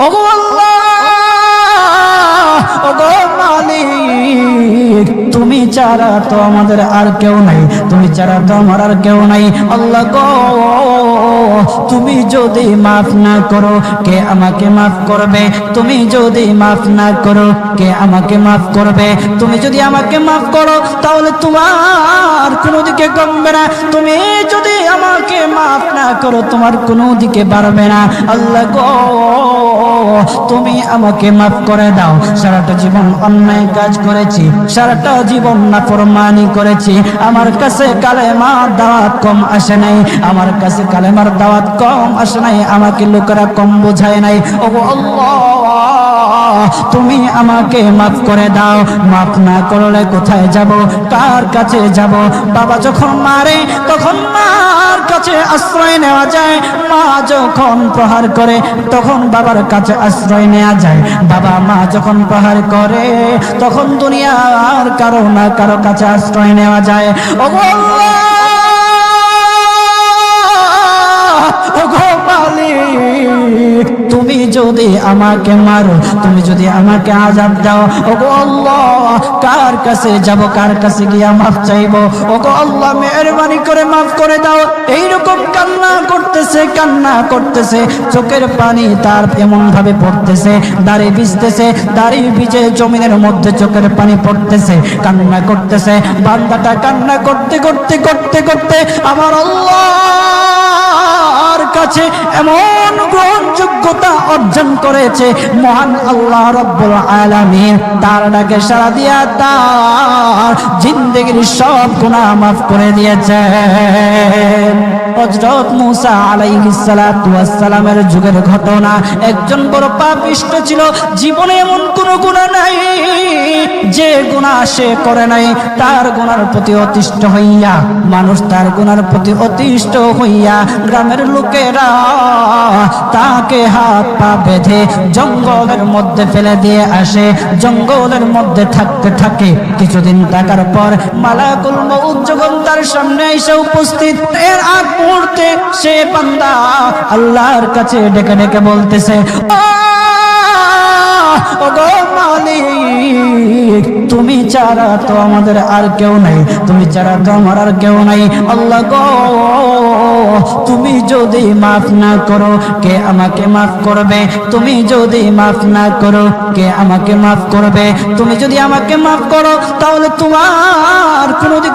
ওগো আল্লাহ, ওগো মালিক, তুমি ছাড়া তো আমাদের আর কেউ নাই, তুমি ছাড়া তো আমার আর কেউ নাই। আল্লাহ গো, তুমি যদি মাফ না করো কে আমাকে মাফ করবে? তুমি যদি মাফ না করো কে আমাকে মাফ করবে? তুমি যদি আমাকে মাফ করো তাহলে তোমার কোনো দিকে কমবে না, তুমি যদি আমাকে মাফ না করো তোমার কোনো দিকে বাড়বে না। আল্লাহ গো, তুমি আমাকে মাফ করে দাও। সারাটা জীবন অন্যায় কাজ করেছি, সারাটা জীবন নাফরমানি করেছি, আমার কাছে কালেমার দাওয়াত কম আসে নাই, আমার কাছে কালেমার দাওয়াত কম আসে নাই, আমাকে লোকেরা কম বোঝায় নাই। ওগো আল্লাহ, তুমি আমাকে মাফ করে দাও। মাফ না করলে কোথায় যাব, কার কাছে যাব? বাবা যখন মারে তখন মার কাছে আশ্রয় নেওয়া যায়, মা যখন প্রহার করে তখন বাবার কাছে আশ্রয় নেওয়া যায়, বাবা মা যখন প্রহার করে তখন দুনিয়ার কারো না কারো কাছে আশ্রয় নেওয়া যায়। ওগো আল্লাহ, ওগো মালিক, তুমি যদি আমাকে মারো, তুমি যদি আমাকে আযাব দাও, ওগো আল্লাহ, কার কাছে যাব, কার কাছে গিয়া মাফ চাইবো? ওগো আল্লাহ, মেহেরবানি করে মাফ করে দাও। এইরকম কান্না করতেছে, কান্না করতেছে, চোখের পানি তার এমন ভাবে পড়তেছে, দাড়ি ভিজতেছে, দাড়ি ভিজে জমিনের মধ্যে চোখের পানি পড়তেছে, কান্না করতেছে। বান্দাটা কান্না করতে করতে করতে করতে আমার আল্লাহর কাছে এমন গ্রহণযোগ্যতা অর্জন করেছে, মহান আল্লাহ রাব্বুল আলামিন তার ডাকে সাড়া দিয়া তার জিন্দেগির সব গুনাহ মাফ করে দিয়েছে। হযরত মূসা আলাইহিস সালাতু ওয়াস সালামের যুগের ঘটনা। একজন বড় পাপিষ্ঠ ছিল, জীবনে এমন কোন গুনাহ নাই যে গুনাহ সে করে নাই। তার গুনার প্রতি অতিষ্ঠ হইয়া, মানুষ তার গুনার প্রতি অতিষ্ঠ হইয়া গ্রামের লোকেরা তাকে হাত পা বেঁধে জঙ্গলের মধ্যে ফেলে দিয়ে আসে। জঙ্গলের মধ্যে থাকতে থাকে কিছুদিন থাকার পর মালাকুল মউত যখন তার সামনে এসে উপস্থিত, এর আগ মুহূর্তে সে বান্দা আল্লাহর কাছে ডেকে ডেকে বলতেছে, ওগো মালিক, তুমি ছাড়া তো আমাদের আর কেউ নাই, তুমি ছাড়া তো আমার আর কেউ নাই। আল্লাহ গো, তুমি যদি মাফ না করো কে আমাকে মাফ করবে? তুমি যদি মাফ না করো কে আমাকে মাফ করবে? তুমি যদি আমাকে মাফ করো তাহলে তোমার কোনো দিকে